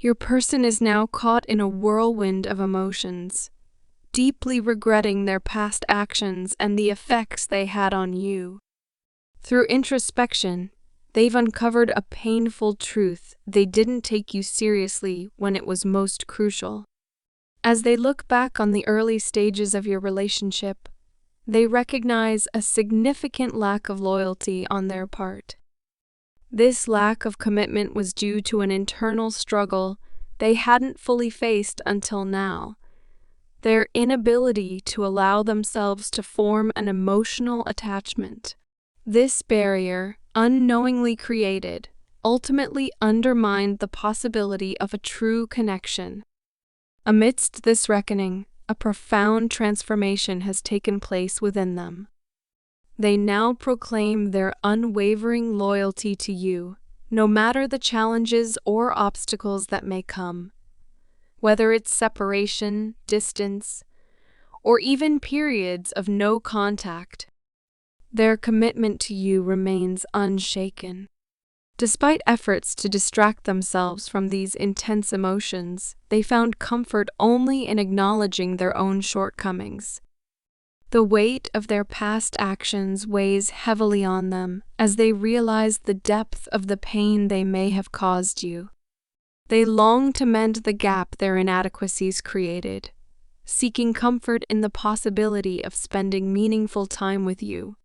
Your person is now caught in a whirlwind of emotions, deeply regretting their past actions and the effects they had on you. Through introspection, they've uncovered a painful truth: they didn't take you seriously when it was most crucial. As they look back on the early stages of your relationship, they recognize a significant lack of loyalty on their part. This lack of commitment was due to an internal struggle they hadn't fully faced until now: their inability to allow themselves to form an emotional attachment. This barrier, unknowingly created, ultimately undermined the possibility of a true connection. Amidst this reckoning, a profound transformation has taken place within them. They now proclaim their unwavering loyalty to you, no matter the challenges or obstacles that may come. Whether it's separation, distance, or even periods of no contact, their commitment to you remains unshaken. Despite efforts to distract themselves from these intense emotions, they found comfort only in acknowledging their own shortcomings. The weight of their past actions weighs heavily on them as they realize the depth of the pain they may have caused you. They long to mend the gap their inadequacies created, seeking comfort in the possibility of spending meaningful time with you.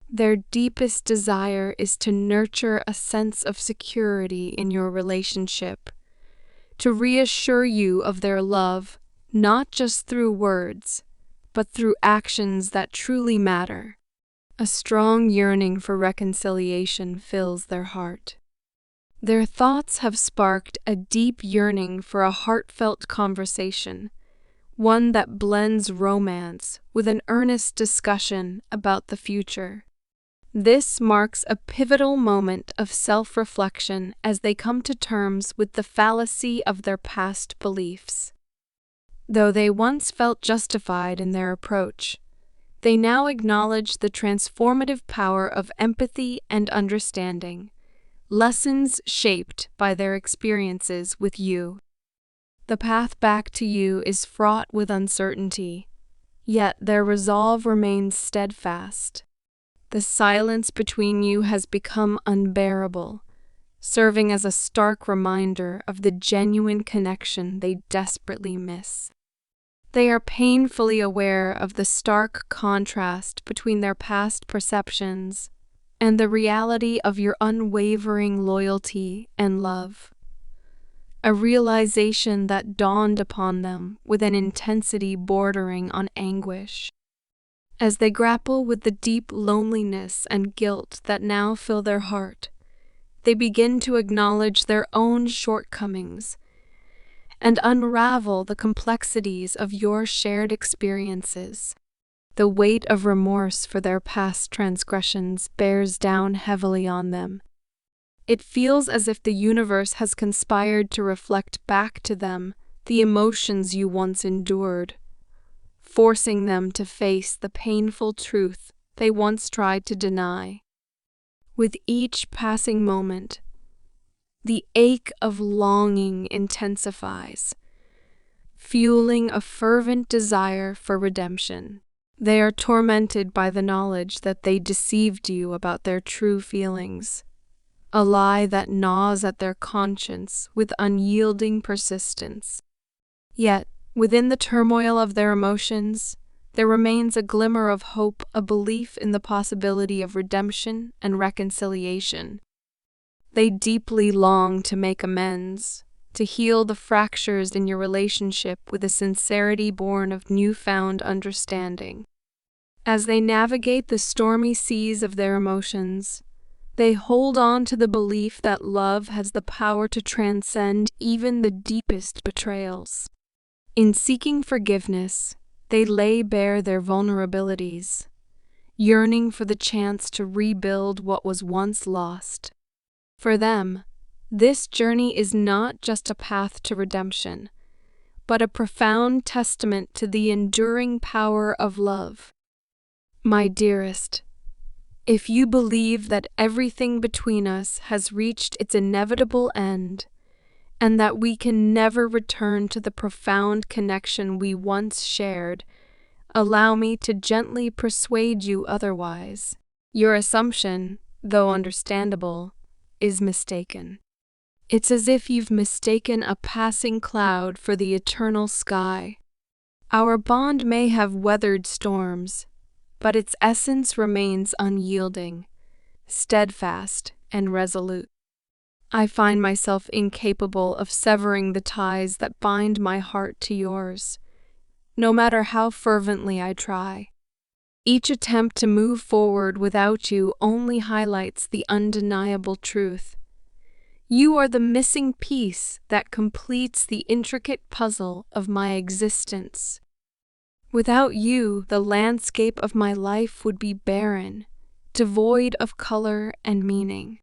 Their deepest desire is to nurture a sense of security in your relationship, to reassure you of their love, not just through words, but through actions that truly matter. A strong yearning for reconciliation fills their heart. Their thoughts have sparked a deep yearning for a heartfelt conversation, one that blends romance with an earnest discussion about the future. This marks a pivotal moment of self-reflection as they come to terms with the fallacy of their past beliefs. Though they once felt justified in their approach, they now acknowledge the transformative power of empathy and understanding, lessons shaped by their experiences with you. The path back to you is fraught with uncertainty, yet their resolve remains steadfast. The silence between you has become unbearable, serving as a stark reminder of the genuine connection they desperately miss. They are painfully aware of the stark contrast between their past perceptions and the reality of your unwavering loyalty and love. A realization that dawned upon them with an intensity bordering on anguish. As they grapple with the deep loneliness and guilt that now fill their heart, they begin to acknowledge their own shortcomings and unravel the complexities of your shared experiences. The weight of remorse for their past transgressions bears down heavily on them. It feels as if the universe has conspired to reflect back to them the emotions you once endured, forcing them to face the painful truth they once tried to deny. With each passing moment, the ache of longing intensifies, fueling a fervent desire for redemption. They are tormented by the knowledge that they deceived you about their true feelings, a lie that gnaws at their conscience with unyielding persistence. Yet, within the turmoil of their emotions, there remains a glimmer of hope, a belief in the possibility of redemption and reconciliation. They deeply long to make amends, to heal the fractures in your relationship with a sincerity born of newfound understanding. As they navigate the stormy seas of their emotions, they hold on to the belief that love has the power to transcend even the deepest betrayals. In seeking forgiveness, they lay bare their vulnerabilities, yearning for the chance to rebuild what was once lost. For them, this journey is not just a path to redemption, but a profound testament to the enduring power of love. My dearest, if you believe that everything between us has reached its inevitable end, and that we can never return to the profound connection we once shared, allow me to gently persuade you otherwise. Your assumption, though understandable, is mistaken. It's as if you've mistaken a passing cloud for the eternal sky. Our bond may have weathered storms, but its essence remains unyielding, steadfast, and resolute. I find myself incapable of severing the ties that bind my heart to yours, no matter how fervently I try. Each attempt to move forward without you only highlights the undeniable truth. You are the missing piece that completes the intricate puzzle of my existence. Without you, the landscape of my life would be barren, devoid of color and meaning.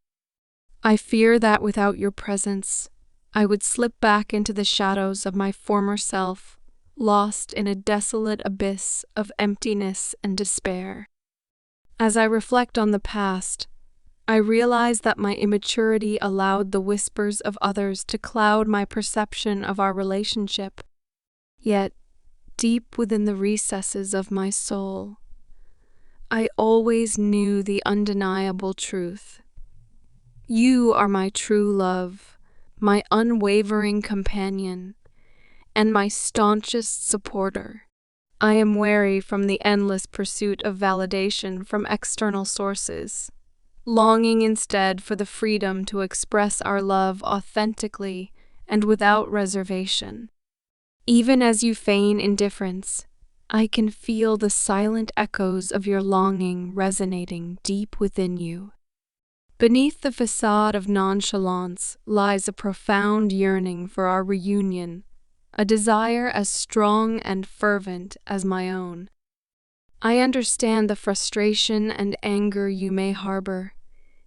I fear that without your presence, I would slip back into the shadows of my former self, lost in a desolate abyss of emptiness and despair. As I reflect on the past, I realize that my immaturity allowed the whispers of others to cloud my perception of our relationship. Yet, deep within the recesses of my soul, I always knew the undeniable truth. You are my true love, my unwavering companion, and my staunchest supporter. I am wary from the endless pursuit of validation from external sources, longing instead for the freedom to express our love authentically and without reservation. Even as you feign indifference, I can feel the silent echoes of your longing resonating deep within you. Beneath the facade of nonchalance lies a profound yearning for our reunion, a desire as strong and fervent as my own. I understand the frustration and anger you may harbor,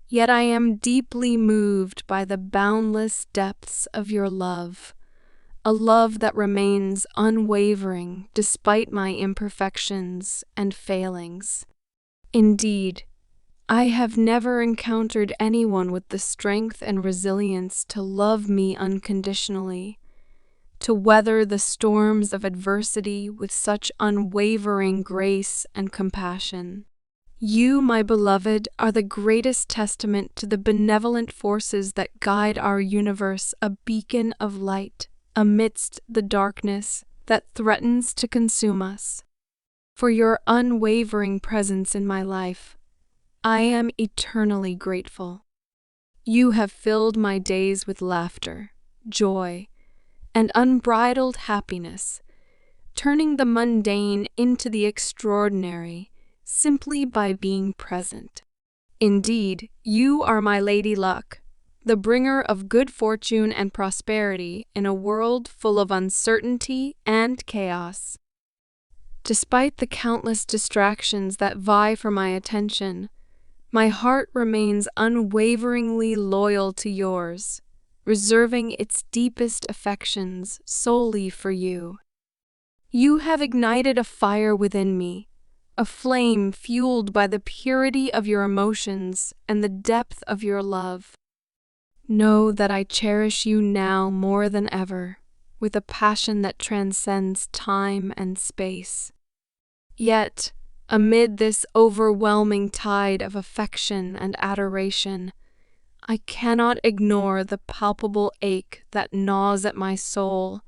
yet I am deeply moved by the boundless depths of your love, a love that remains unwavering despite my imperfections and failings. Indeed, I have never encountered anyone with the strength and resilience to love me unconditionally, to weather the storms of adversity with such unwavering grace and compassion. You, my beloved, are the greatest testament to the benevolent forces that guide our universe, a beacon of light amidst the darkness that threatens to consume us. For your unwavering presence in my life, I am eternally grateful. You have filled my days with laughter, joy, and unbridled happiness, turning the mundane into the extraordinary simply by being present. Indeed, you are my Lady Luck, the bringer of good fortune and prosperity in a world full of uncertainty and chaos. Despite the countless distractions that vie for my attention, my heart remains unwaveringly loyal to yours, reserving its deepest affections solely for you. You have ignited a fire within me, a flame fueled by the purity of your emotions and the depth of your love. Know that I cherish you now more than ever, with a passion that transcends time and space. Yet, amid this overwhelming tide of affection and adoration, I cannot ignore the palpable ache that gnaws at my soul,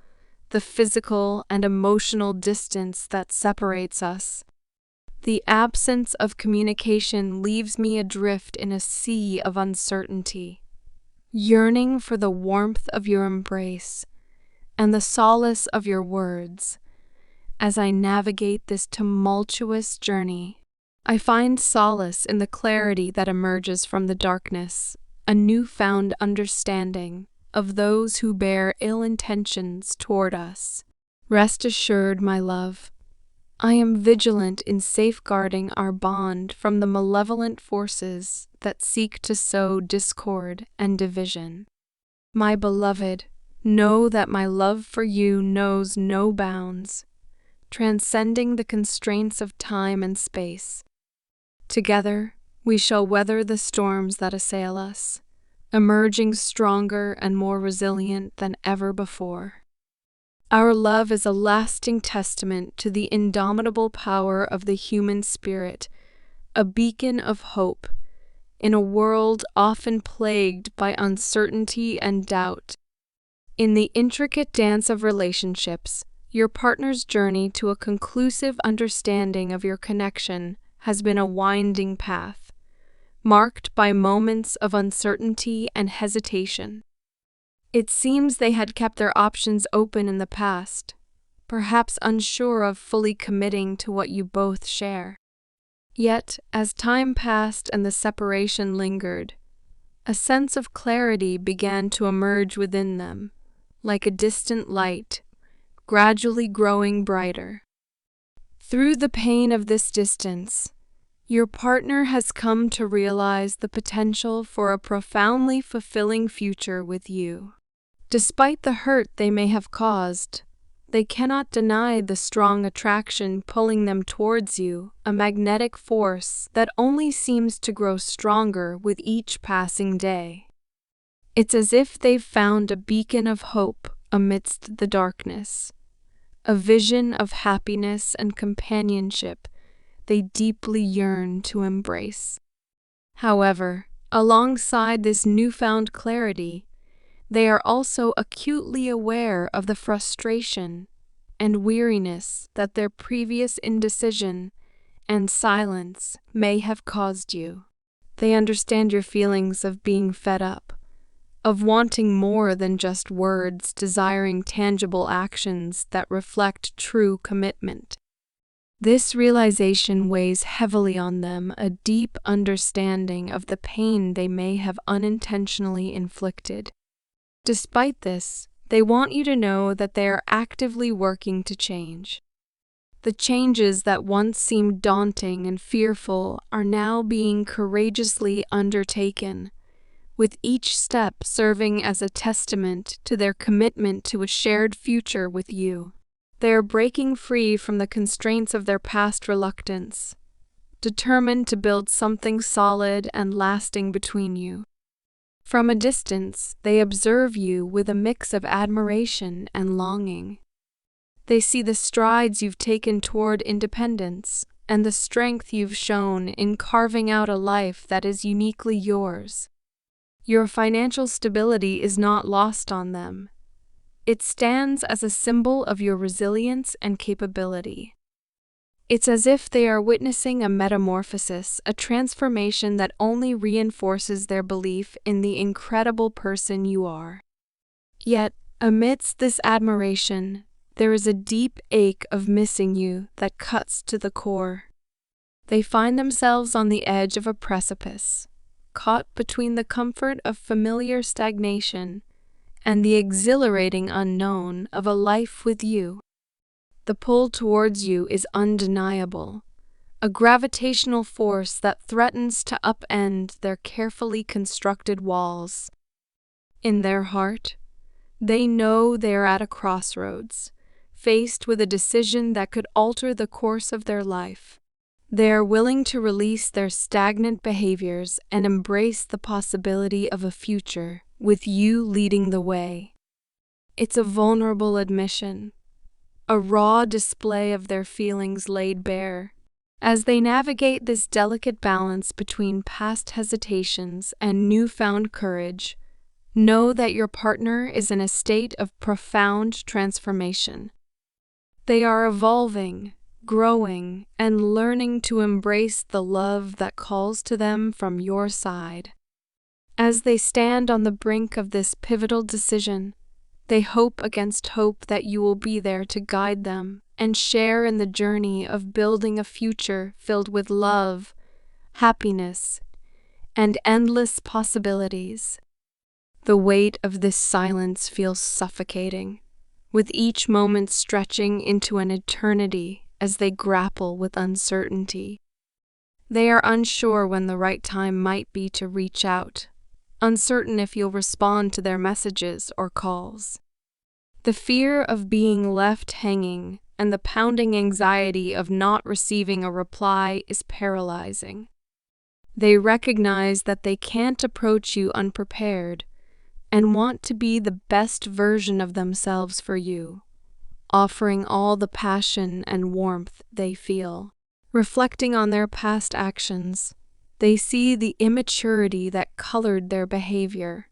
the physical and emotional distance that separates us. The absence of communication leaves me adrift in a sea of uncertainty, yearning for the warmth of your embrace and the solace of your words. As I navigate this tumultuous journey, I find solace in the clarity that emerges from the darkness, a newfound understanding of those who bear ill intentions toward us. Rest assured, my love, I am vigilant in safeguarding our bond from the malevolent forces that seek to sow discord and division. My beloved, know that my love for you knows no bounds, transcending the constraints of time and space. Together, we shall weather the storms that assail us, emerging stronger and more resilient than ever before. Our love is a lasting testament to the indomitable power of the human spirit, a beacon of hope in a world often plagued by uncertainty and doubt. In the intricate dance of relationships, your partner's journey to a conclusive understanding of your connection has been a winding path, marked by moments of uncertainty and hesitation. It seems they had kept their options open in the past, perhaps unsure of fully committing to what you both share. Yet, as time passed and the separation lingered, a sense of clarity began to emerge within them, like a distant light, gradually growing brighter. Through the pain of this distance, your partner has come to realize the potential for a profoundly fulfilling future with you. Despite the hurt they may have caused, they cannot deny the strong attraction pulling them towards you, a magnetic force that only seems to grow stronger with each passing day. It's as if they've found a beacon of hope amidst the darkness, a vision of happiness and companionship they deeply yearn to embrace. However, alongside this newfound clarity, they are also acutely aware of the frustration and weariness that their previous indecision and silence may have caused you. They understand your feelings of being fed up, of wanting more than just words, desiring tangible actions that reflect true commitment. This realization weighs heavily on them, a deep understanding of the pain they may have unintentionally inflicted. Despite this, they want you to know that they are actively working to change. The changes that once seemed daunting and fearful are now being courageously undertaken, with each step serving as a testament to their commitment to a shared future with you. They are breaking free from the constraints of their past reluctance, determined to build something solid and lasting between you. From a distance, they observe you with a mix of admiration and longing. They see the strides you've taken toward independence and the strength you've shown in carving out a life that is uniquely yours. Your financial stability is not lost on them. It stands as a symbol of your resilience and capability. It's as if they are witnessing a metamorphosis, a transformation that only reinforces their belief in the incredible person you are. Yet, amidst this admiration, there is a deep ache of missing you that cuts to the core. They find themselves on the edge of a precipice, caught between the comfort of familiar stagnation and the exhilarating unknown of a life with you. The pull towards you is undeniable, a gravitational force that threatens to upend their carefully constructed walls. In their heart, they know they are at a crossroads, faced with a decision that could alter the course of their life. They are willing to release their stagnant behaviors and embrace the possibility of a future with you leading the way. It's a vulnerable admission, a raw display of their feelings laid bare. As they navigate this delicate balance between past hesitations and newfound courage, know that your partner is in a state of profound transformation. They are evolving, growing, and learning to embrace the love that calls to them from your side. As they stand on the brink of this pivotal decision, they hope against hope that you will be there to guide them and share in the journey of building a future filled with love, happiness, and endless possibilities. The weight of this silence feels suffocating, with each moment stretching into an eternity as they grapple with uncertainty. They are unsure when the right time might be to reach out, uncertain if you'll respond to their messages or calls. The fear of being left hanging and the pounding anxiety of not receiving a reply is paralyzing. They recognize that they can't approach you unprepared and want to be the best version of themselves for you, offering all the passion and warmth they feel. Reflecting on their past actions, they see the immaturity that colored their behavior,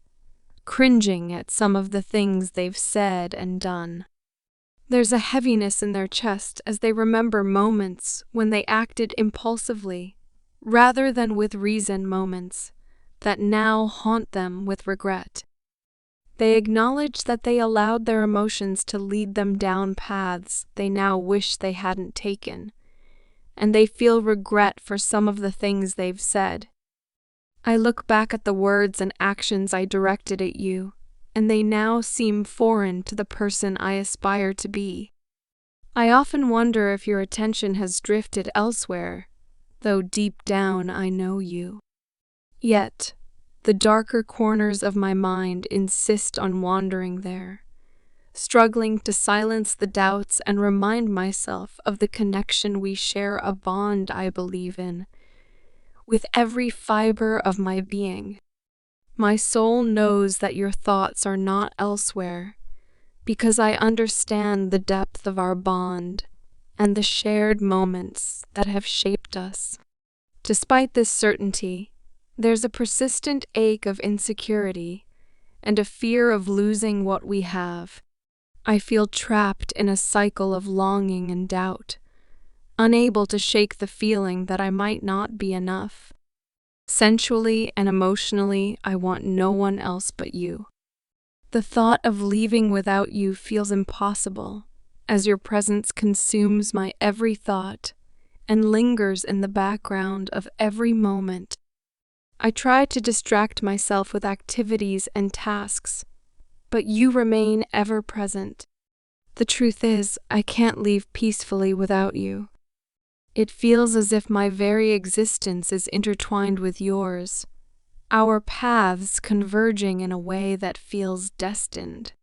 cringing at some of the things they've said and done. There's a heaviness in their chest as they remember moments when they acted impulsively, rather than with reason, moments that now haunt them with regret. They acknowledge that they allowed their emotions to lead them down paths they now wish they hadn't taken, and they feel regret for some of the things they've said. I look back at the words and actions I directed at you, and they now seem foreign to the person I aspire to be. I often wonder if your attention has drifted elsewhere, though deep down I know you. Yet, the darker corners of my mind insist on wandering there, struggling to silence the doubts and remind myself of the connection we share, a bond I believe in with every fiber of my being. My soul knows that your thoughts are not elsewhere, because I understand the depth of our bond and the shared moments that have shaped us. Despite this certainty, there's a persistent ache of insecurity and a fear of losing what we have. I feel trapped in a cycle of longing and doubt, unable to shake the feeling that I might not be enough. Sensually and emotionally, I want no one else but you. The thought of leaving without you feels impossible, as your presence consumes my every thought and lingers in the background of every moment. I try to distract myself with activities and tasks, but you remain ever present. The truth is, I can't leave peacefully without you. It feels as if my very existence is intertwined with yours, our paths converging in a way that feels destined.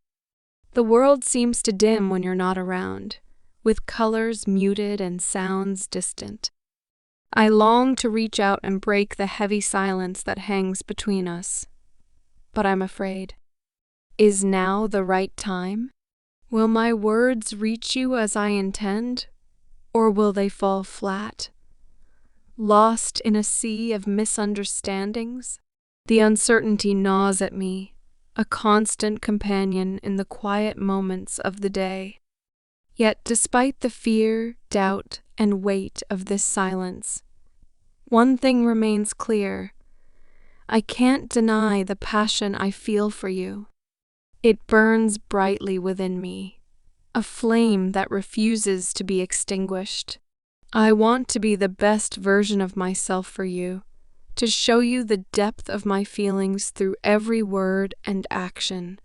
The world seems to dim when you're not around, with colors muted and sounds distant. I long to reach out and break the heavy silence that hangs between us, but I'm afraid. Is now the right time? Will my words reach you as I intend? Or will they fall flat, lost in a sea of misunderstandings? The uncertainty gnaws at me, a constant companion in the quiet moments of the day. Yet despite the fear, doubt, and weight of this silence, one thing remains clear. I can't deny the passion I feel for you. It burns brightly within me, a flame that refuses to be extinguished. I want to be the best version of myself for you, to show you the depth of my feelings through every word and action.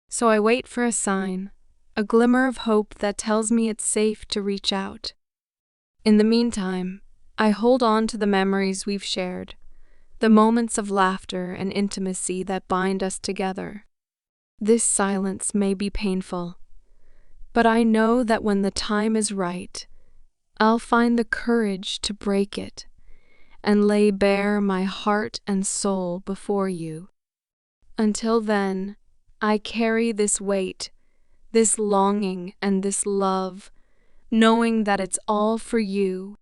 So I wait for a sign, a glimmer of hope that tells me it's safe to reach out. In the meantime, I hold on to the memories we've shared, the moments of laughter and intimacy that bind us together. This silence may be painful, but I know that when the time is right, I'll find the courage to break it and lay bare my heart and soul before you. Until then, I carry this weight, this longing and this love, knowing that it's all for you